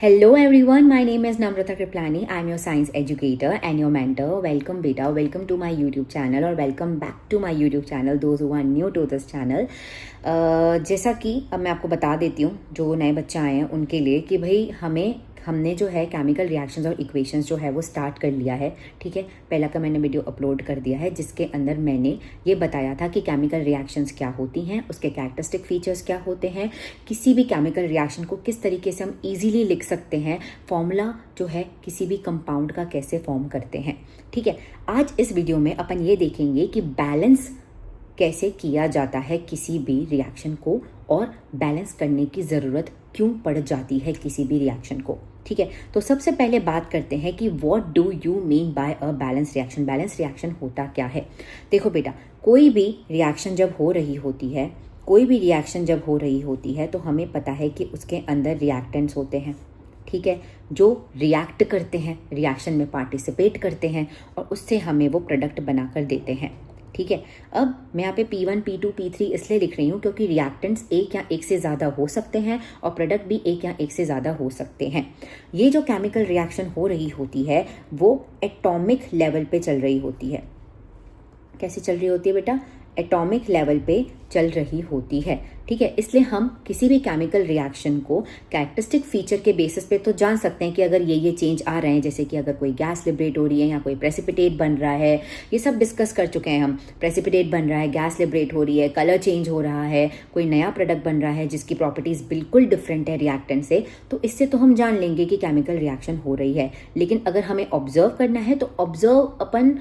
Hello everyone, my name is Namrata Kriplani. I'm your science educator and your mentor. Welcome beta, welcome to my YouTube channel or welcome back to my YouTube channel, those who are new to this channel. जैसा कि अब मैं आपको बता देती हूँ जो नए बच्चे आए हैं उनके लिए कि भाई हमने जो है केमिकल रिएक्शंस और इक्वेशंस जो है वो स्टार्ट कर लिया है। ठीक है, पहला का मैंने वीडियो अपलोड कर दिया है जिसके अंदर मैंने ये बताया था कि केमिकल रिएक्शंस क्या होती हैं, उसके कैरेक्टरिस्टिक फीचर्स क्या होते हैं, किसी भी केमिकल रिएक्शन को किस तरीके से हम इजीली लिख सकते हैं, फॉर्मूला जो है किसी भी कंपाउंड का कैसे फॉर्म करते हैं। ठीक है, आज इस वीडियो में अपन ये देखेंगे कि बैलेंस कैसे किया जाता है किसी भी रिएक्शन को और बैलेंस करने की ज़रूरत क्यों पड़ जाती है किसी भी रिएक्शन को। ठीक है, तो सबसे पहले बात करते हैं कि what do you mean by a balance reaction. Balance reaction होता क्या है? देखो बेटा, कोई भी रिएक्शन जब हो रही होती है तो हमें पता है कि उसके अंदर रिएक्टेंट्स होते हैं। ठीक है, जो रिएक्ट करते हैं, रिएक्शन में पार्टिसिपेट करते हैं और उससे हमें वो प्रोडक्ट बनाकर देते हैं। ठीक है, अब मैं यहाँ पे P1, P2, P3 इसलिए लिख रही हूँ क्योंकि रिएक्टेंट्स एक या एक से ज़्यादा हो सकते हैं और प्रोडक्ट भी एक या एक से ज़्यादा हो सकते हैं। ये जो केमिकल रिएक्शन हो रही होती है वो एटॉमिक लेवल पे चल रही होती है। कैसे चल रही होती है बेटा? एटॉमिक लेवल पे चल रही होती है। ठीक है, इसलिए हम किसी भी केमिकल रिएक्शन को कैरेक्टरिस्टिक फीचर के बेसिस पे तो जान सकते हैं कि अगर ये चेंज आ रहे हैं, जैसे कि अगर कोई गैस लिबरेट हो रही है या कोई प्रेसिपिटेट बन रहा है, ये सब डिस्कस कर चुके हैं हम। प्रेसिपिटेट बन रहा है, गैस लिबरेट हो रही है, कलर चेंज हो रहा है, कोई नया प्रोडक्ट बन रहा है जिसकी प्रॉपर्टीज बिल्कुल डिफरेंट है रिएक्टेंट से, तो इससे तो हम जान लेंगे कि केमिकल रिएक्शन हो रही है। लेकिन अगर हमें ऑब्जर्व करना है तो ऑब्जर्व अपन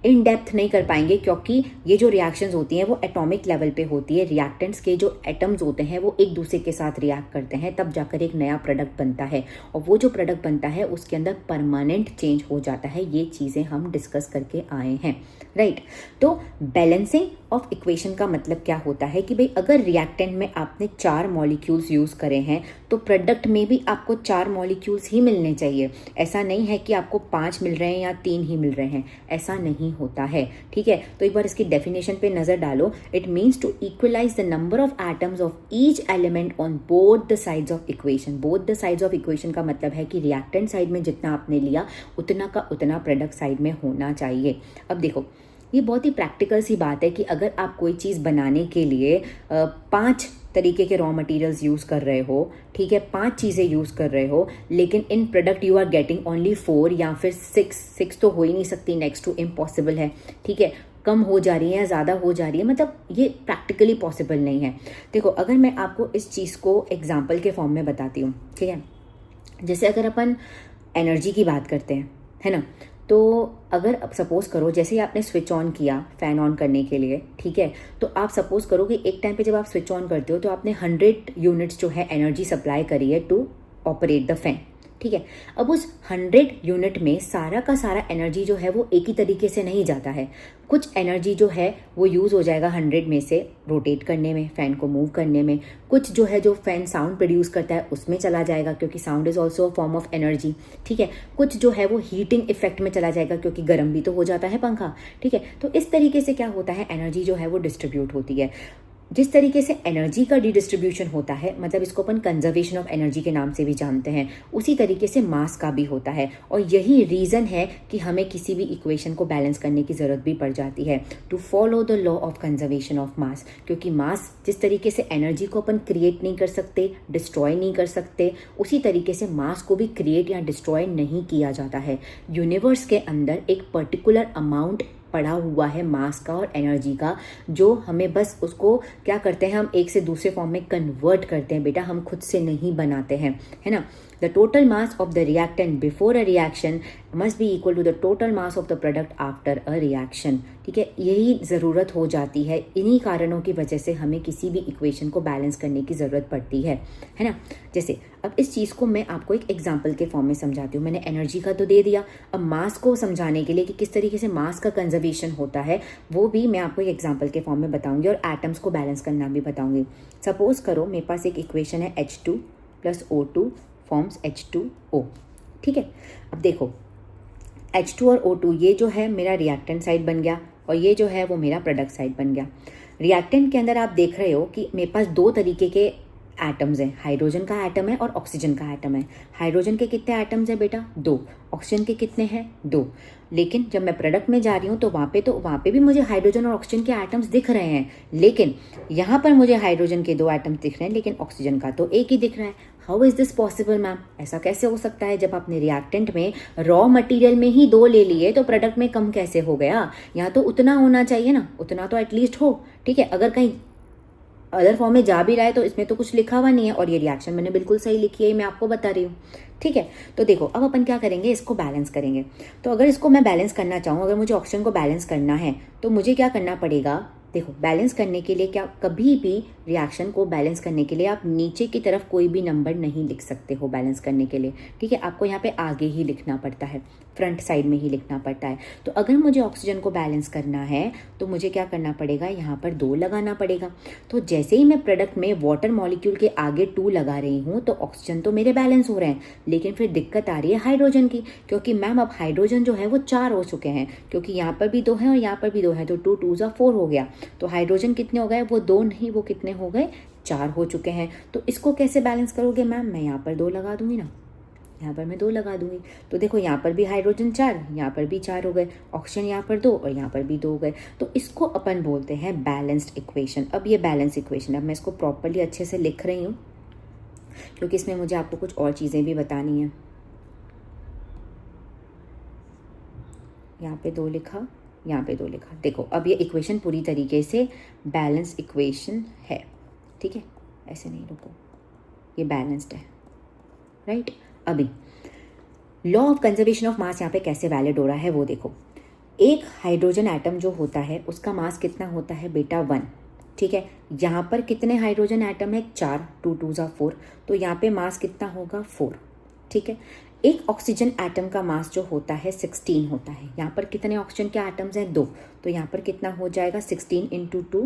इन डेप्थ नहीं कर पाएंगे क्योंकि ये जो रिएक्शंस होती हैं वो एटॉमिक लेवल पे होती है। रिएक्टेंट्स के जो एटम्स होते हैं वो एक दूसरे के साथ रिएक्ट करते हैं, तब जाकर एक नया प्रोडक्ट बनता है और वो जो प्रोडक्ट बनता है उसके अंदर परमानेंट चेंज हो जाता है। ये चीज़ें हम डिस्कस करके आए हैं, राइट। तो बैलेंसिंग ऑफ इक्वेशन का मतलब क्या होता है कि भाई अगर रिएक्टेंट में आपने 4 मॉलिक्यूल्स यूज़ करे हैं तो प्रोडक्ट में भी आपको 4 मॉलिक्यूल्स ही मिलने चाहिए। ऐसा नहीं है कि आपको 5 मिल रहे हैं या 3 ही मिल रहे हैं, ऐसा नहीं होता है। ठीक है, तो एक बार इसकी डेफिनेशन पे नजर डालो। It means to equalize the number of atoms of each element on both the sides of equation. Both the sides of equation का मतलब है कि रिएक्टेंट साइड में जितना आपने लिया उतना का उतना प्रोडक्ट साइड में होना चाहिए। अब देखो, ये बहुत ही प्रैक्टिकल सी बात है कि अगर आप कोई चीज़ बनाने के लिए 5 तरीके के रॉ मटेरियल्स यूज़ कर रहे हो, ठीक है, 5 चीज़ें यूज़ कर रहे हो, लेकिन in product you are getting only 4 या फिर 6 तो हो ही नहीं सकती, नेक्स्ट टू इम्पॉसिबल है। ठीक है, कम हो जा रही है या ज़्यादा हो जा रही है, मतलब ये प्रैक्टिकली पॉसिबल नहीं है। देखो, अगर मैं आपको इस चीज़ को एग्जाम्पल के फॉर्म में बताती हूँ, ठीक है, जैसे अगर अपन एनर्जी की बात करते हैं, है ना, तो अगर अब सपोज करो जैसे ही आपने स्विच ऑन किया फैन ऑन करने के लिए, ठीक है, तो आप सपोज करो कि एक टाइम पे जब आप स्विच ऑन करते हो तो आपने 100 यूनिट्स जो है एनर्जी सप्लाई करी है टू ऑपरेट द फैन। ठीक है, अब उस 100 यूनिट में सारा का सारा एनर्जी जो है वो एक ही तरीके से नहीं जाता है। कुछ एनर्जी जो है वो यूज़ हो जाएगा 100 में से रोटेट करने में, फ़ैन को मूव करने में। कुछ जो है जो फ़ैन साउंड प्रोड्यूस करता है उसमें चला जाएगा क्योंकि sound is also a form of energy. ठीक है, कुछ जो है वो हीटिंग इफेक्ट में चला जाएगा क्योंकि गर्म भी तो हो जाता है पंखा। ठीक है, तो इस तरीके से क्या होता है, एनर्जी जो है वो डिस्ट्रीब्यूट होती है। जिस तरीके से एनर्जी का डिस्ट्रीब्यूशन होता है, मतलब इसको अपन कंजर्वेशन ऑफ एनर्जी के नाम से भी जानते हैं, उसी तरीके से मास का भी होता है। और यही रीज़न है कि हमें किसी भी इक्वेशन को बैलेंस करने की ज़रूरत भी पड़ जाती है, to follow the law of conservation of mass. क्योंकि मास जिस तरीके से एनर्जी को अपन क्रिएट नहीं कर सकते, डिस्ट्रॉय नहीं कर सकते, उसी तरीके से मास को भी क्रिएट या डिस्ट्रॉय नहीं किया जाता है। यूनिवर्स के अंदर एक पर्टिकुलर अमाउंट पड़ा हुआ है मास का और एनर्जी का, जो हमें बस उसको क्या करते हैं, हम एक से दूसरे फॉर्म में कन्वर्ट करते हैं। बेटा, हम खुद से नहीं बनाते हैं, है ना। The total mass of the reactant before a reaction must be equal to the total mass of the product after a reaction. ठीक है, यही ज़रूरत हो जाती है। इन्हीं कारणों की वजह से हमें किसी भी इक्वेशन को बैलेंस करने की ज़रूरत पड़ती है ना। जैसे अब इस चीज़ को मैं आपको एक एग्जाम्पल के फॉर्म में समझाती हूँ। मैंने एनर्जी का तो दे दिया, अब मास को समझाने के लिए कि किस तरीके से मास का कंजर्वेशन होता है वो भी मैं आपको एक एग्जाम्पल के फॉर्म में बताऊंगी और एटम्स को बैलेंस करना भी बताऊंगी। सपोज करो मेरे पास एक इक्वेशन है H2 + O2 फॉर्म्स H2O। ठीक है, अब देखो H2 और O2 ये जो है मेरा रिएक्टेंट साइड बन गया और ये जो है वो मेरा प्रोडक्ट साइड बन गया। रिएक्टेंट के अंदर आप देख रहे हो कि मेरे पास 2 तरीके के एटम्स हैं, हाइड्रोजन का एटम है और ऑक्सीजन का एटम है। हाइड्रोजन के कितने एटम्स हैं बेटा? 2। ऑक्सीजन के कितने हैं? 2। लेकिन जब मैं प्रोडक्ट में जा रही हूँ तो वहाँ पे भी मुझे हाइड्रोजन और ऑक्सीजन के एटम्स दिख रहे हैं, लेकिन यहाँ पर मुझे हाइड्रोजन के 2 एटम्स दिख रहे हैं लेकिन ऑक्सीजन का तो एक ही दिख रहा है। How is this possible ma'am? ऐसा कैसे हो सकता है? जब आपने रिएक्टेंट में रॉ मटेरियल में ही 2 ले लिए तो प्रोडक्ट में कम कैसे हो गया? यहाँ तो उतना होना चाहिए ना, उतना तो एटलीस्ट हो। ठीक है, अगर कहीं अदर फॉर्म में जा भी रहा है तो इसमें तो कुछ लिखा हुआ नहीं है, और ये रिएक्शन मैंने बिल्कुल सही लिखी है, मैं आपको बता रही हूँ। ठीक है, तो देखो अब अपन क्या करेंगे, इसको बैलेंस करेंगे। तो अगर इसको मैं बैलेंस करना चाहूँ, अगर मुझे ऑक्सीजन को बैलेंस करना है तो मुझे क्या करना पड़ेगा? देखो, बैलेंस करने के लिए क्या, कभी भी रिएक्शन को बैलेंस करने के लिए आप नीचे की तरफ कोई भी नंबर नहीं लिख सकते हो बैलेंस करने के लिए। ठीक है, आपको यहाँ पे आगे ही लिखना पड़ता है, फ्रंट साइड में ही लिखना पड़ता है। तो अगर मुझे ऑक्सीजन को बैलेंस करना है तो मुझे क्या करना पड़ेगा? यहाँ पर 2 लगाना पड़ेगा। तो जैसे ही मैं प्रोडक्ट में वाटर मॉलिक्यूल के आगे 2 लगा रही हूँ तो ऑक्सीजन तो मेरे बैलेंस हो रहे हैं, लेकिन फिर दिक्कत आ रही है हाइड्रोजन की, क्योंकि मैम अब हाइड्रोजन जो है वो 4 हो चुके हैं, क्योंकि यहाँ पर भी 2 हैं और यहाँ पर भी 2 हैं, तो 2 2 ज़ा 4 हो गया। तो हाइड्रोजन कितने हो गए? वो 2 नहीं, वो कितने हो गए? 4 हो चुके हैं। तो इसको कैसे बैलेंस करोगे मैम? मैं यहाँ पर 2 लगा दूंगी ना, यहाँ पर मैं 2 लगा दूंगी। तो देखो, यहाँ पर भी हाइड्रोजन 4, यहाँ पर भी 4 हो गए, ऑक्सीजन यहाँ पर 2 और यहाँ पर भी 2 हो गए। तो इसको अपन बोलते हैं बैलेंस्ड इक्वेशन। अब ये बैलेंस इक्वेशन, अब मैं इसको प्रॉपरली अच्छे से लिख रही हूँ क्योंकि इसमें मुझे आपको कुछ और चीज़ें भी बतानी है। यहाँ पे 2 लिखा, यहाँ पे 2 लिखा। देखो, अब ये इक्वेशन पूरी तरीके से बैलेंस इक्वेशन है। ठीक है, ऐसे नहीं, रुको, ये बैलेंस्ड है, राइट। अभी लॉ ऑफ कंजर्वेशन ऑफ मास यहाँ पे कैसे वैलिड हो रहा है वो देखो। एक हाइड्रोजन एटम जो होता है उसका मास कितना होता है बेटा? 1। ठीक है, यहाँ पर कितने हाइड्रोजन एटम है? 4, 2 2 ज़ा 4, तो यहाँ पे मास कितना होगा? 4। ठीक है, एक ऑक्सीजन एटम का मास जो होता है 16 होता है। यहाँ पर कितने ऑक्सीजन के एटम्स हैं? 2, तो यहाँ पर कितना हो जाएगा? 16 × 2,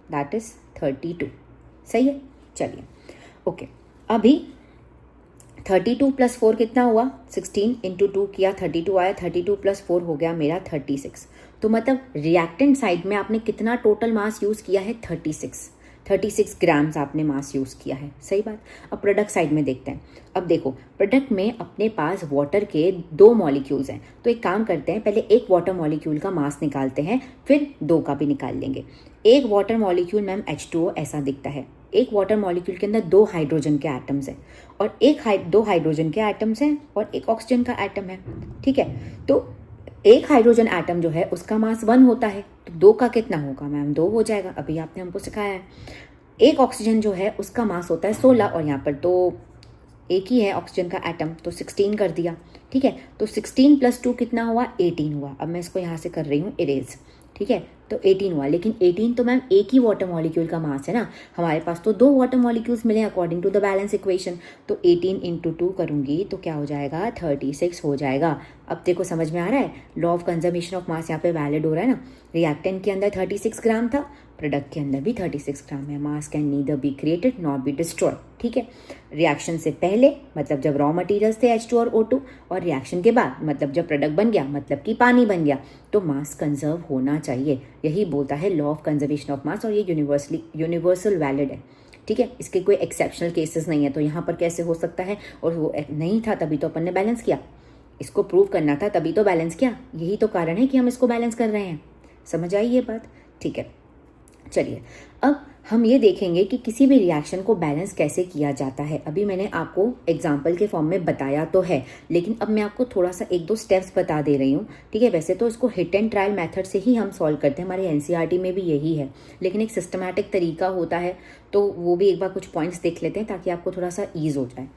दैट इज 32। सही है, चलिए ओके। अभी 32 + 4 कितना हुआ? 16 × 2 किया, 32 आया, 32 + 4 हो गया मेरा 36। तो मतलब रिएक्टेंट साइड में आपने कितना टोटल मास यूज़ किया है? 36 ग्राम्स आपने मास यूज़ किया है। सही बात। अब प्रोडक्ट साइड में देखते हैं। अब देखो, प्रोडक्ट में अपने पास वाटर के 2 मॉलिक्यूल्स हैं, तो एक काम करते हैं, पहले एक वाटर मॉलिक्यूल का मास निकालते हैं, फिर 2 का भी निकाल लेंगे। एक वाटर मॉलिक्यूल मैम H2O ऐसा दिखता है। एक वाटर मॉलिक्यूल के अंदर 2 हाइड्रोजन के एटम्स हैं और 2 हाइड्रोजन के एटम्स हैं और एक ऑक्सीजन का एटम है। ठीक है, तो एक हाइड्रोजन एटम जो है उसका मास 1 होता है, तो 2 का कितना होगा मैम? 2 हो जाएगा, अभी आपने हमको सिखाया है। एक ऑक्सीजन जो है उसका मास होता है 16 और यहाँ पर तो एक ही है ऑक्सीजन का एटम, तो 16 कर दिया। ठीक है, तो 16 + 2 कितना हुआ? 18 हुआ। अब मैं इसको यहाँ से कर रही हूँ इरेज। ठीक है, तो 18 हुआ, लेकिन 18 तो मैम एक ही वाटर मॉलिक्यूल का मास है ना, हमारे पास तो 2 वाटर मॉलिक्यूल्स मिले according to the balance equation. तो 18 × 2 करूँगी तो क्या हो जाएगा? 36 हो जाएगा। अब देखो, समझ में आ रहा है, लॉ ऑफ कंजर्वेशन ऑफ मास यहाँ पे वैलिड हो रहा है ना। रिएक्टेंट के अंदर 36 ग्राम था, प्रोडक्ट के अंदर भी 36 ग्राम है। मास can neither be created not be destroyed. ठीक है, रिएक्शन से पहले मतलब जब रॉ मटेरियल्स थे H2 और O2, और रिएक्शन के बाद मतलब जब प्रोडक्ट बन गया मतलब कि पानी बन गया, तो मास कंजर्व होना चाहिए। यही बोलता है लॉ ऑफ कंजर्वेशन ऑफ मास, और ये यूनिवर्सल वैलिड है। ठीक है, इसके कोई एक्सेप्शनल केसेस नहीं है। तो यहाँ पर कैसे हो सकता है? और वो नहीं था तभी तो अपन ने बैलेंस किया, इसको प्रूव करना था तभी तो बैलेंस किया। यही तो कारण है कि हम इसको बैलेंस कर रहे हैं। समझ आई ये बात? ठीक है, चलिए अब हम ये देखेंगे कि किसी भी रिएक्शन को बैलेंस कैसे किया जाता है। अभी मैंने आपको एग्जाम्पल के फॉर्म में बताया तो है, लेकिन अब मैं आपको थोड़ा सा 1-2 स्टेप्स बता दे रही हूँ। ठीक है, वैसे तो इसको हिट एंड ट्रायल मेथड से ही हम सॉल्व करते हैं, हमारे एनसीईआरटी में भी यही है, लेकिन एक सिस्टमैटिक तरीका होता है, तो वो भी एक बार कुछ पॉइंट्स देख लेते हैं ताकि आपको थोड़ा सा ईज हो जाए।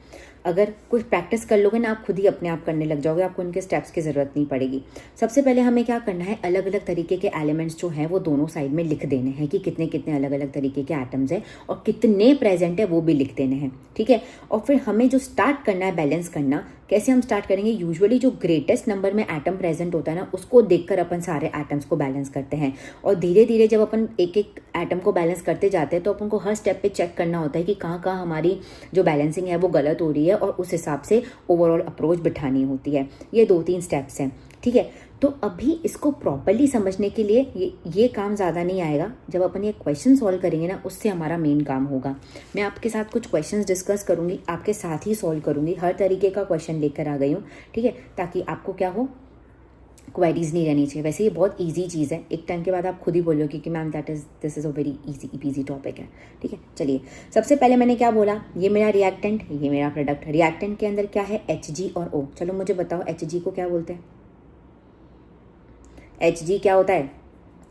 अगर कुछ प्रैक्टिस कर लोगे ना, आप खुद ही अपने आप करने लग जाओगे, आपको उनके स्टेप्स की ज़रूरत नहीं पड़ेगी। सबसे पहले हमें क्या करना है, अलग अलग तरीके के एलिमेंट्स जो हैं वो दोनों साइड में लिख देने हैं कि कितने कितने अलग अलग तरीके के एटम्स हैं और कितने प्रेजेंट है वो भी लिख देने हैं। ठीक है, और फिर हमें जो स्टार्ट करना है बैलेंस करना, कैसे हम स्टार्ट करेंगे? यूजुअली जो ग्रेटेस्ट नंबर में एटम प्रेजेंट होता है ना, उसको देखकर अपन सारे एटम्स को बैलेंस करते हैं, और धीरे धीरे जब अपन एक एक एटम को बैलेंस करते जाते हैं तो अपन को हर स्टेप पे चेक करना होता है कि कहाँ कहाँ हमारी जो बैलेंसिंग है वो गलत हो रही है, और उस हिसाब से ओवरऑल अप्रोच बिठानी होती है। ये 2-3 स्टेप्स हैं। ठीक है, तो अभी इसको प्रॉपरली समझने के लिए ये काम ज़्यादा नहीं आएगा, जब अपन ये क्वेश्चन सॉल्व करेंगे ना उससे हमारा मेन काम होगा। मैं आपके साथ कुछ क्वेश्चंस डिस्कस करूँगी, आपके साथ ही सॉल्व करूँगी, हर तरीके का क्वेश्चन लेकर आ गई हूँ, ठीक है, ताकि आपको क्या हो, क्वेरीज नहीं रहनी चाहिए। वैसे ये बहुत इजी चीज़ है, एक टाइम के बाद आप खुद ही बोलोगे कि ma'am this is a very easy topic है, ठीक है। चलिए, सबसे पहले मैंने क्या बोला, ये मेरा रिएक्टेंट, ये मेरा प्रोडक्ट। रिएक्टेंट के अंदर क्या है, Hg और O। चलो मुझे बताओ Hg को क्या बोलते हैं, Hg क्या होता है,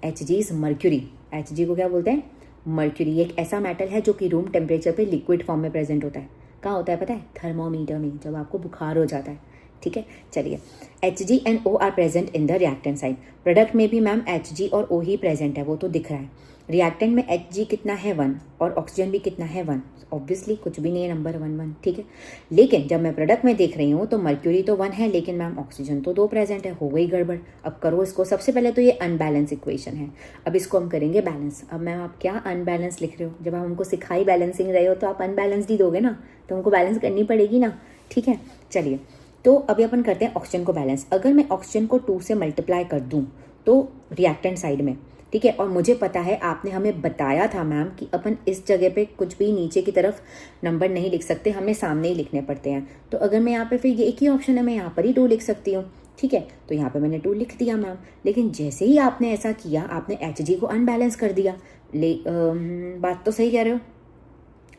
Hg इज मर्क्यूरी। Hg को क्या बोलते हैं, मर्क्यूरी। एक ऐसा मेटल है जो कि रूम टेम्परेचर पे लिक्विड फॉर्म में प्रेजेंट होता है। कहाँ होता है पता है, थर्मोमीटर में, जब आपको बुखार हो जाता है, ठीक है। चलिए, Hg and O are present in the reactant side. Product में भी मैम Hg और O ही प्रेजेंट है, वो तो दिख रहा है। रिएक्टेंट में Hg कितना है 1 और ऑक्सीजन भी कितना है 1, ऑब्वियसली कुछ भी नहीं है, नंबर 1 1, ठीक है। लेकिन जब मैं प्रोडक्ट में देख रही हूँ तो मर्क्यूरी तो 1 है, लेकिन मैम ऑक्सीजन तो 2 प्रेजेंट है, हो गई गड़बड़। अब करो इसको, सबसे पहले तो ये अनबैलेंस इक्वेशन है, अब इसको हम करेंगे बैलेंस। अब मैम आप क्या अनबैलेंस लिख रहे हो, जब आप हमको सिखाई बैलेंसिंग रहे हो तो आप अनबैलेंस्ड ही दोगे ना, तो हमको बैलेंस करनी पड़ेगी ना, ठीक है। चलिए, तो अभी अपन करते हैं ऑक्सीजन को बैलेंस। अगर मैं ऑक्सीजन को 2 से मल्टीप्लाई कर दूं तो रिएक्टेंट साइड में, ठीक है, और मुझे पता है आपने हमें बताया था मैम कि अपन इस जगह पे कुछ भी नीचे की तरफ नंबर नहीं लिख सकते, हमें सामने ही लिखने पड़ते हैं। तो अगर मैं यहाँ पे, फिर ये एक ही ऑप्शन है, मैं यहाँ पर ही 2 लिख सकती हूँ, ठीक है। तो यहाँ पे मैंने 2 लिख दिया मैम, लेकिन जैसे ही आपने ऐसा किया, आपने Hg को अनबैलेंस कर दिया। बात तो सही कह रहे हो,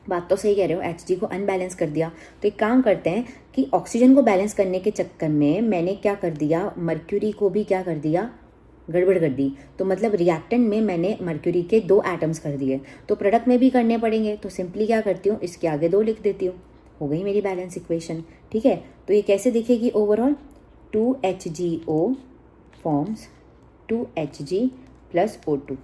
बात तो सही कह रहे हो, Hg को अनबैलेंस कर दिया। तो एक काम करते हैं कि ऑक्सीजन को बैलेंस करने के चक्कर में मैंने क्या कर दिया, मर्क्यूरी को भी क्या कर दिया, गड़बड़ कर दी। तो मतलब रिएक्टेंट में मैंने मर्क्यूरी के 2 एटम्स कर दिए, तो प्रोडक्ट में भी करने पड़ेंगे। तो सिंपली क्या करती हूँ, इसके आगे 2 लिख देती हूँ, हो गई मेरी बैलेंस इक्वेशन, ठीक है। तो ये कैसे दिखेगी, overall 2HgO forms 2Hg plus O2,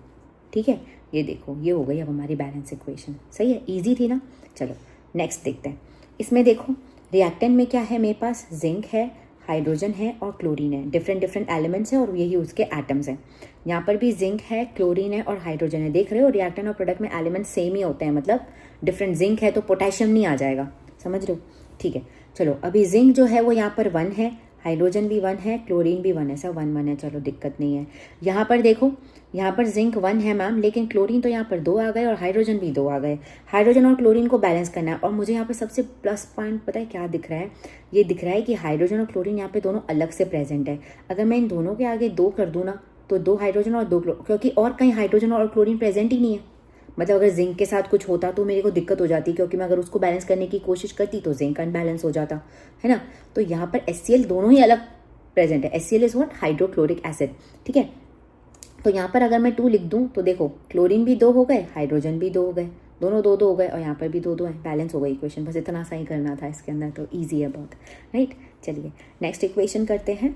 ठीक है। ये देखो, ये हो गई अब हमारी बैलेंस इक्वेशन, सही है, इजी थी ना। चलो नेक्स्ट देखते हैं। इसमें देखो रिएक्टेंट में क्या है, मेरे पास जिंक है, हाइड्रोजन है और क्लोरीन है, डिफरेंट एलिमेंट्स हैं और यही उसके एटम्स हैं। यहाँ पर भी जिंक है, क्लोरीन है और हाइड्रोजन है। देख रहे हो, रिएक्टेंट और प्रोडक्ट में एलिमेंट्स सेम ही होते हैं, मतलब डिफरेंट। जिंक है तो पोटेशियम नहीं आ जाएगा, समझ रहे हो, ठीक है। चलो, अभी जिंक जो है वो यहाँ पर 1 है, हाइड्रोजन भी 1 है, क्लोरीन भी 1 है, सब 1 1 है, चलो दिक्कत नहीं है। यहाँ पर देखो, यहाँ पर जिंक 1 है मैम, लेकिन क्लोरीन तो यहाँ पर 2 आ गए और हाइड्रोजन भी 2 आ गए। हाइड्रोजन और क्लोरीन को बैलेंस करना है, और मुझे यहाँ पे सबसे प्लस पॉइंट पता है क्या दिख रहा है, ये दिख रहा है कि हाइड्रोजन और क्लोरीन यहाँ पे दोनों अलग से प्रेजेंट है। अगर मैं इन दोनों के आगे 2 कर दूँ ना, तो 2 हाइड्रोजन और 2 क्योंकि और कहीं हाइड्रोजन और क्लोरीन प्रेजेंट ही नहीं है। मतलब अगर जिंक के साथ कुछ होता तो मेरे को दिक्कत हो जाती, क्योंकि मैं अगर उसको बैलेंस करने की कोशिश करती तो जिंक अनबैलेंस हो जाता, है ना। तो यहाँ पर HCl दोनों ही अलग प्रेजेंट है। HCl is what, hydrochloric acid, ठीक है। तो यहाँ पर अगर मैं 2 लिख दूँ तो देखो, क्लोरीन भी 2 हो गए, हाइड्रोजन भी 2 हो गए, दोनों 2 2 हो गए, और यहाँ पर भी 2 2 है, बैलेंस हो गई इक्वेशन। बस इतना सा ही करना था इसके अंदर, तो ईजी है बहुत, राइट। चलिए नेक्स्ट इक्वेशन करते हैं।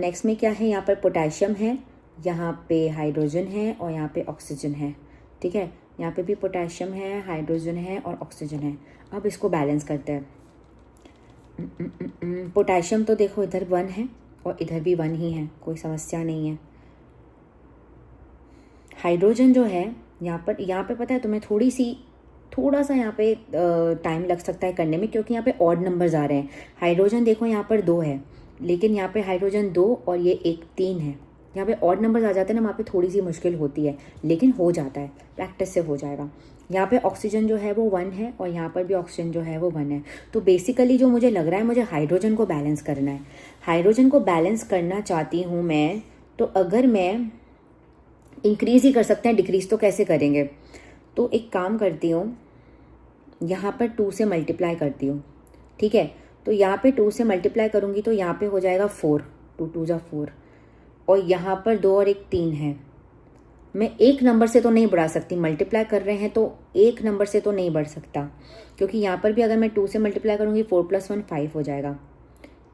नेक्स्ट में क्या है, यहाँ पर पोटेशियम है, यहाँ पे हाइड्रोजन है और यहाँ पे ऑक्सीजन है, ठीक है। यहाँ पे भी पोटेशियम है, हाइड्रोजन है और ऑक्सीजन है। अब इसको बैलेंस करते हैं। पोटेशियम तो देखो इधर 1 है और इधर भी 1 ही है, कोई समस्या नहीं है। हाइड्रोजन जो है यहाँ पे पता है तुम्हें, थोड़ा सा यहाँ पे टाइम लग सकता है करने में, क्योंकि यहाँ पे ऑड नंबर्स आ रहे हैं। हाइड्रोजन देखो यहाँ पर 2 है, लेकिन यहाँ पे हाइड्रोजन 2 और ये 1 3 है। यहाँ पे ऑड नंबर्स आ जाते हैं ना, वहाँ पे थोड़ी सी मुश्किल होती है, लेकिन हो जाता है, प्रैक्टिस से हो जाएगा। यहाँ पे ऑक्सीजन जो है वो 1 है और यहाँ पर भी ऑक्सीजन जो है वो 1 है। तो बेसिकली जो मुझे लग रहा है, मुझे हाइड्रोजन को बैलेंस करना है। हाइड्रोजन को बैलेंस करना चाहती हूँ मैं, तो अगर मैं इंक्रीज़ ही कर सकते हैं, डिक्रीज़ तो कैसे करेंगे। तो एक काम करती हूँ, यहाँ पर 2 से मल्टीप्लाई करती हूँ, ठीक है। तो यहाँ पे 2 से मल्टीप्लाई करूँगी तो यहाँ पे हो जाएगा 4, 2 2 जा 4, और यहाँ पर 2 और 1 3 है। मैं एक नंबर से तो नहीं बढ़ा सकती, मल्टीप्लाई कर रहे हैं तो एक नंबर से तो नहीं बढ़ सकता, क्योंकि यहाँ पर भी अगर मैं 2 से मल्टीप्लाई करूँगी 4 + 1 5 हो जाएगा,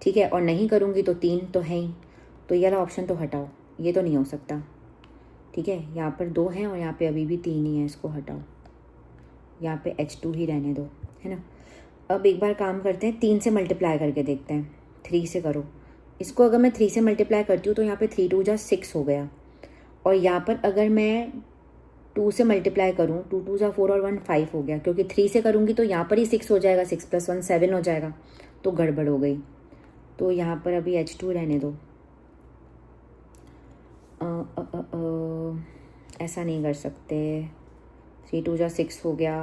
ठीक है। और नहीं करूँगी तो 3 तो है ही, तो ये वाला ऑप्शन तो हटाओ, ये तो नहीं हो सकता, ठीक है। यहाँ पर 2 हैं और यहाँ पे अभी भी 3 ही है, इसको हटाओ, यहाँ पे H2 ही रहने दो, है ना। अब एक बार काम करते हैं, 3 से मल्टीप्लाई करके देखते हैं, 3 से करो इसको। अगर मैं 3 से मल्टीप्लाई करती हूँ तो यहाँ पे 3 2 जा 6 हो गया, और यहाँ पर अगर मैं 2 से मल्टीप्लाई करूँ, 2 2 जा 4 और 1 5 हो गया, क्योंकि 3 से करूँगी तो यहाँ पर ही 6 हो जाएगा, 6 + 1 7 हो जाएगा, तो गड़बड़ हो गई। तो यहाँ पर अभी H2 रहने दो, ऐसा नहीं कर सकते, 3 2 जा 6 हो गया,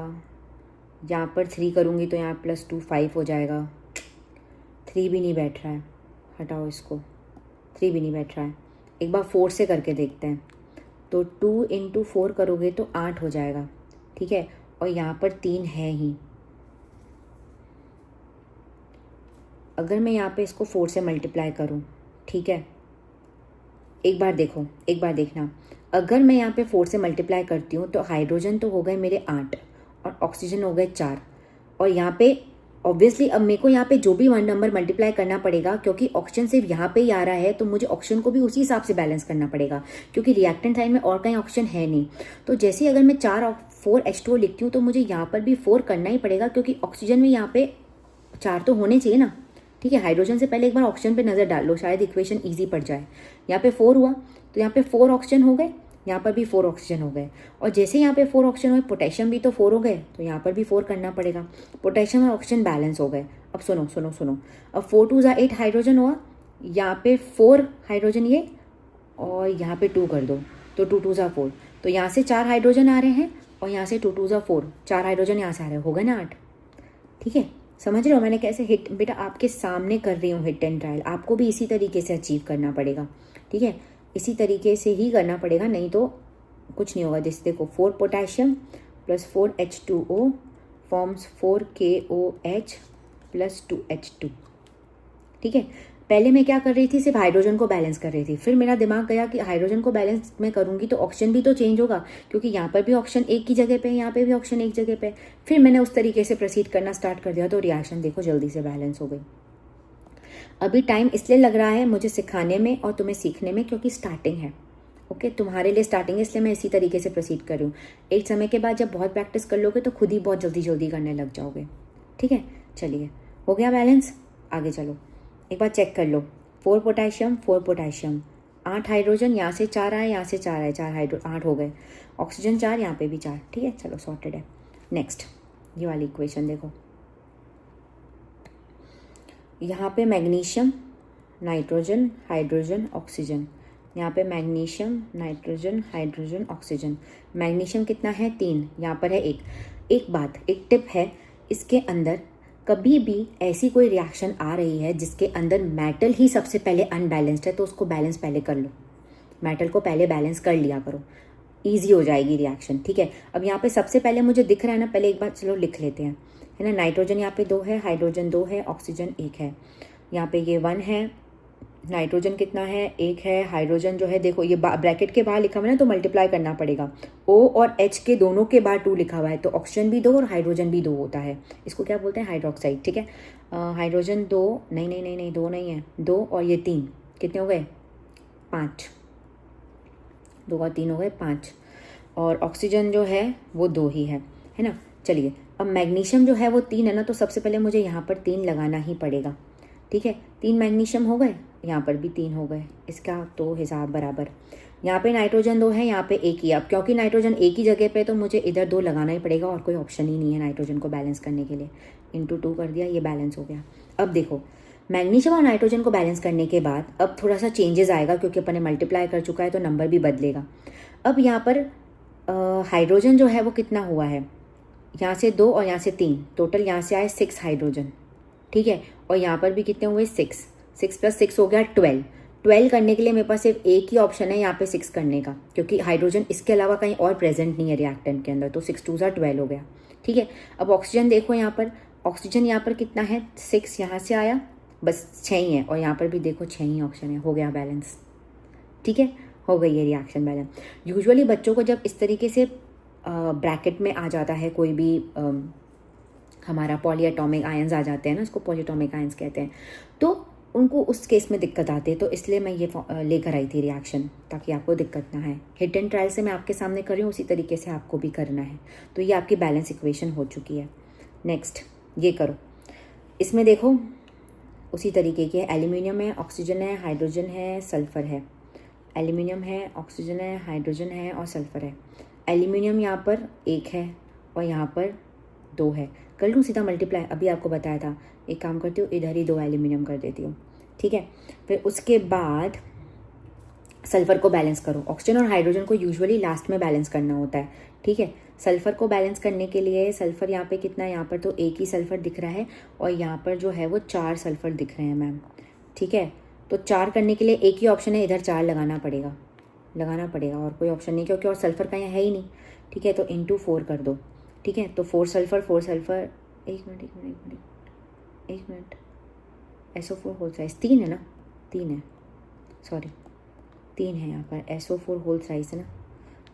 यहाँ पर 3 करूँगी तो यहाँ +2 5 हो जाएगा, 3 भी नहीं बैठ रहा है, हटाओ इसको, 3 भी नहीं बैठ रहा है। एक बार 4 से करके देखते हैं, तो 2 × 4 करोगे तो 8 हो जाएगा, ठीक है, और यहाँ पर 3 है ही। अगर मैं यहाँ पे इसको 4 से मल्टीप्लाई करूँ, ठीक है, एक बार देखो, एक बार देखना, अगर मैं यहाँ पे 4 से मल्टीप्लाई करती हूँ तो हाइड्रोजन तो हो गए मेरे 8 और ऑक्सीजन हो गए 4, और यहाँ पे ऑब्वियसली अब मेरे को यहाँ पे जो भी वन नंबर मल्टीप्लाई करना पड़ेगा, क्योंकि ऑक्सीजन सिर्फ यहाँ पे ही आ रहा है तो मुझे ऑक्सीजन को भी उसी हिसाब से बैलेंस करना पड़ेगा, क्योंकि रिएक्टेंट साइड में और कहीं ऑक्सीजन है नहीं। तो जैसे ही अगर मैं 4 H2O लिखती हूँ तो मुझे यहाँ पर भी 4 करना ही पड़ेगा, क्योंकि ऑक्सीजन में यहाँ पे 4 तो होने चाहिए ना, ठीक है। हाइड्रोजन से पहले एक बार ऑक्सीजन पे नज़र डाल लो, शायद इक्वेशन ईजी पड़ जाए। यहाँ पे 4 हुआ तो यहाँ पे 4 ऑक्सीजन हो गए, यहाँ पर भी 4 ऑक्सीजन हो गए, और जैसे यहाँ पे 4 ऑक्सीजन हुए, पोटेशियम भी तो 4 हो गए, तो यहाँ पर भी 4 करना पड़ेगा। पोटेशियम और ऑक्सीजन बैलेंस हो गए। अब सुनो सुनो सुनो, अब 4 2 8 हाइड्रोजन हुआ, यहाँ पे 4 हाइड्रोजन ये, और यहाँ पे 2 कर दो तो 2 2 4, तो यहाँ से 4 हाइड्रोजन आ रहे हैं और यहाँ से 2 2 4, 4 हाइड्रोजन यहाँ से आ रहे हैं, हो गए ना 8, ठीक है। समझ रहे हो मैंने कैसे हिट, बेटा आपके सामने कर रही हूँ हिट एंड ट्रायल, आपको भी इसी तरीके से अचीव करना पड़ेगा, ठीक है, इसी तरीके से ही करना पड़ेगा, नहीं तो कुछ नहीं होगा। जैसे देखो 4 potassium + 4 H2O forms 4 KOH + 2 H2, ठीक है। पहले मैं क्या कर रही थी, सिर्फ हाइड्रोजन को बैलेंस कर रही थी, फिर मेरा दिमाग गया कि हाइड्रोजन को बैलेंस मैं करूँगी तो ऑक्सीजन भी तो चेंज होगा, क्योंकि यहाँ पर भी ऑक्सीजन एक की जगह पे है, यहाँ पे भी ऑक्सीजन एक जगह पे। फिर मैंने उस तरीके से प्रोसीड करना स्टार्ट कर दिया, तो रिएक्शन देखो जल्दी से बैलेंस हो गई। अभी टाइम इसलिए लग रहा है मुझे सिखाने में और तुम्हें सीखने में, क्योंकि स्टार्टिंग है, ओके, तुम्हारे लिए स्टार्टिंग है, इसलिए मैं इसी तरीके से प्रोसीड कर रही हूँ। एक समय के बाद जब बहुत प्रैक्टिस कर लोगे तो खुद ही बहुत जल्दी जल्दी करने लग जाओगे, ठीक है। चलिए, हो गया बैलेंस, आगे चलो, एक बार चेक कर लो। 4 पोटेशियम 4 पोटेशियम, 8 हाइड्रोजन, यहाँ से 4 आए, यहाँ से 4 आए, 8 हो गए, ऑक्सीजन 4, यहाँ पे भी 4, ठीक है, चलो सॉर्टेड है। नेक्स्ट ये वाली इक्वेशन देखो, यहाँ पे मैग्नीशियम, नाइट्रोजन, हाइड्रोजन, ऑक्सीजन, यहाँ पे magnesium, nitrogen, hydrogen, oxygen. Magnesium कितना है, 3, यहाँ पर है 1। एक बात, एक टिप है, इसके अंदर कभी भी ऐसी कोई रिएक्शन आ रही है जिसके अंदर मेटल ही सबसे पहले अनबैलेंस्ड है, तो उसको बैलेंस पहले कर लो, मेटल को पहले बैलेंस कर लिया करो, ईजी हो जाएगी रिएक्शन, ठीक है। अब यहाँ पे सबसे पहले मुझे दिख रहा है ना, पहले एक बार चलो लिख लेते हैं, है ना। नाइट्रोजन यहाँ पे 2 है, हाइड्रोजन 2 है, ऑक्सीजन 1 है, यहाँ पे ये 1 है, नाइट्रोजन कितना है, 1 है, हाइड्रोजन जो है देखो ये ब्रैकेट के बाहर लिखा हुआ है ना, तो मल्टीप्लाई करना पड़ेगा। O और H के दोनों के बाहर 2 लिखा हुआ है, तो ऑक्सीजन भी 2 और हाइड्रोजन भी 2 होता है, इसको क्या बोलते हैं, हाइड्रोक्साइड, ठीक है। हाइड्रोजन 2, नहीं नहीं नहीं नहीं 2 नहीं है, 2 और ये 3, कितने हो गए, 5, 2 और 3 हो गए 5, और ऑक्सीजन जो है वो 2 ही है ना। चलिए, अब मैग्नीशियम जो है वो 3 है ना, तो सबसे पहले मुझे यहाँ पर 3 लगाना ही पड़ेगा, ठीक है। 3 मैग्नीशियम हो गए, यहाँ पर भी 3 हो गए, इसका तो हिसाब बराबर। यहाँ पे नाइट्रोजन 2 है, यहाँ पे 1 ही, अब क्योंकि नाइट्रोजन एक ही जगह पे, तो मुझे इधर 2 लगाना ही पड़ेगा, और कोई ऑप्शन ही नहीं है नाइट्रोजन को बैलेंस करने के लिए। × 2 कर दिया, ये बैलेंस हो गया। अब देखो, मैग्नीशियम और नाइट्रोजन को बैलेंस करने के बाद अब थोड़ा सा चेंजेस आएगा, क्योंकि अपन ने मल्टीप्लाई कर चुका है तो नंबर भी बदलेगा। अब यहाँ पर हाइड्रोजन जो है वो कितना हुआ है, यहाँ से 2 और यहाँ से 3, टोटल यहाँ से आए 6 हाइड्रोजन, ठीक है, और यहाँ पर भी कितने हुए, 6 + 6 हो गया 12 करने के लिए मेरे पास सिर्फ एक ही ऑप्शन है यहाँ पे 6 करने का, क्योंकि हाइड्रोजन इसके अलावा कहीं और प्रेजेंट नहीं है रिएक्टेंट के अंदर, तो 6 2 12 हो गया, ठीक है। अब ऑक्सीजन देखो, यहाँ पर ऑक्सीजन यहाँ पर कितना है, 6 यहाँ से आया, बस 6 ही है, और यहाँ पर भी देखो 6 ही ऑप्शन है, हो गया बैलेंस, ठीक है, हो गई है रिएक्शन बैलेंस। यूजुअली बच्चों को जब इस तरीके से ब्रैकेट में आ जाता है कोई भी हमारा पॉलीएटॉमिक आयंस आ जाते हैं ना, उसको पॉलीएटॉमिक आयंस कहते हैं, तो उनको उस केस में दिक्कत आती है, तो इसलिए मैं ये लेकर आई थी रिएक्शन, ताकि आपको दिक्कत ना है। हिट एंड ट्रायल से मैं आपके सामने कर रही हूँ, उसी तरीके से आपको भी करना है। तो ये आपकी बैलेंस इक्वेशन हो चुकी है। नेक्स्ट ये करो, इसमें देखो उसी तरीके की है, एल्यूमिनियम है, ऑक्सीजन है, हाइड्रोजन है, सल्फर है, एल्यूमिनियम है, ऑक्सीजन है, हाइड्रोजन है और सल्फर है। एल्यूमिनियम यहाँ पर 1 है और यहाँ पर 2 है, कर लूँ सीधा मल्टीप्लाई, अभी आपको बताया था। एक काम करती हूँ, इधर ही 2 एल्यूमिनियम कर देती हूँ, ठीक है। फिर उसके बाद सल्फर को बैलेंस करो। ऑक्सीजन और हाइड्रोजन को यूजुअली लास्ट में बैलेंस करना होता है, ठीक है। सल्फर को बैलेंस करने के लिए सल्फर यहाँ पे कितना है, यहाँ पर तो एक ही सल्फर दिख रहा है और यहाँ पर जो है वो 4 सल्फर दिख रहे हैं मैम, ठीक है। तो 4 करने के लिए एक ही ऑप्शन है, इधर 4 लगाना पड़ेगा और कोई ऑप्शन नहीं, क्योंकि और सल्फर का यहाँ है ही नहीं, ठीक है। तो इंटू 4 कर दो, ठीक है। तो 4 सल्फर एक मिनट SO4 होल साइज 3 है ना, 3 है, सॉरी 3 है यहाँ पर, SO4 होल साइज है ना,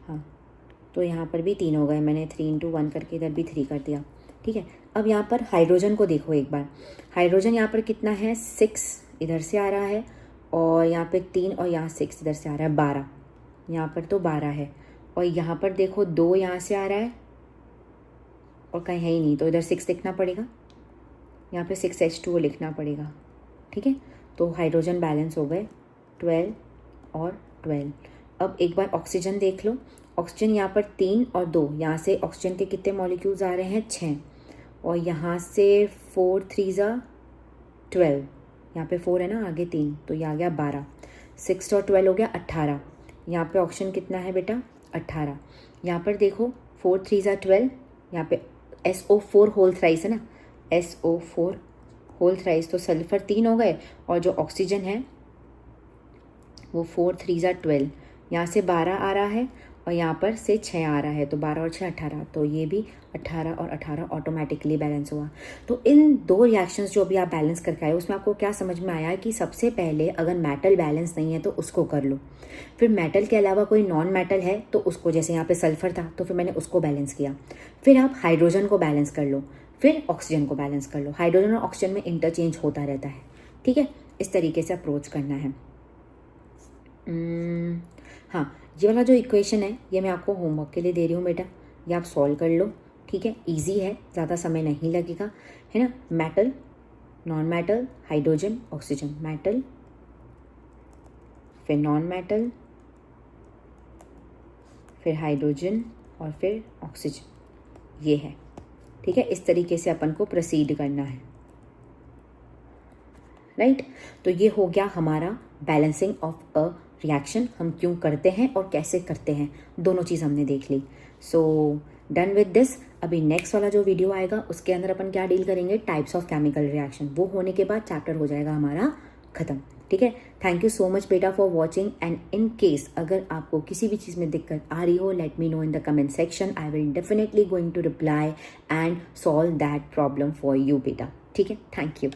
हाँ। तो यहाँ पर भी 3 हो गए, मैंने 3 × 1 करके इधर भी 3 कर दिया, ठीक है। अब यहाँ पर हाइड्रोजन को देखो एक बार, हाइड्रोजन यहाँ पर कितना है, 6 इधर से आ रहा है और यहाँ पे 3 और यहाँ 6 इधर से आ रहा है, 12 यहाँ पर तो 12 है। और यहाँ पर देखो 2 यहाँ से आ रहा है और कहीं है ही नहीं, तो इधर 6 लिखना पड़ेगा, यहाँ पे 6H2O लिखना पड़ेगा, ठीक है। तो हाइड्रोजन बैलेंस हो गए 12 और 12। अब एक बार ऑक्सीजन देख लो, ऑक्सीजन यहाँ पर 3 और 2, यहाँ से ऑक्सीजन के कितने मॉलिक्यूल्स आ रहे हैं, 6, और यहाँ से 4 3 12, यहाँ पे 4 है ना, आगे 3, तो ये आ गया 12, 6 और 12 हो गया 18। यहाँ पे ऑक्सीजन कितना है बेटा, 18। यहाँ पर देखो 4 3 12, यहाँ पे SO4 होल थ्राइस है ना, SO4 होल थ्राइस, तो सल्फर 3 हो गए और जो ऑक्सीजन है वो 4 3 12, यहाँ से 12 आ रहा है और यहाँ पर से 6 आ रहा है, तो 12 और 6 18, तो ये भी 18 और 18 ऑटोमेटिकली बैलेंस हुआ। तो इन 2 रिएक्शंस जो अभी आप बैलेंस करके आए उसमें आपको क्या समझ में आया कि सबसे पहले अगर मेटल बैलेंस नहीं है तो उसको कर लो, फिर मेटल के अलावा कोई नॉन मेटल है तो उसको, जैसे यहाँ पे सल्फर था तो फिर मैंने उसको बैलेंस किया, फिर आप हाइड्रोजन को बैलेंस कर लो, फिर ऑक्सीजन को बैलेंस कर लो। हाइड्रोजन और ऑक्सीजन में इंटरचेंज होता रहता है, ठीक है। इस तरीके से अप्रोच करना है। हाँ, ये वाला जो इक्वेशन है ये मैं आपको होमवर्क के लिए दे रही हूँ बेटा, ये आप सॉल्व कर लो, ठीक है। इजी है, ज़्यादा समय नहीं लगेगा, है ना। Metal, non metal, hydrogen, oxygen, metal फिर नॉन मेटल फिर हाइड्रोजन और फिर ऑक्सीजन, ये है, ठीक है। इस तरीके से अपन को प्रोसीड करना है, राइट। तो ये हो गया हमारा बैलेंसिंग ऑफ अ रिएक्शन, हम क्यों करते हैं और कैसे करते हैं, दोनों चीज़ हमने देख ली। So done with this. अभी नेक्स्ट वाला जो वीडियो आएगा उसके अंदर अपन क्या डील करेंगे, टाइप्स ऑफ केमिकल रिएक्शन, वो होने के बाद चैप्टर हो जाएगा हमारा खत्म, ठीक है। थैंक यू सो मच बेटा for watching, and in case अगर आपको किसी भी चीज़ में दिक्कत आ रही हो, let me know in the comment section, I will definitely going to reply and solve that problem for you बेटा, ठीक है। Thank you.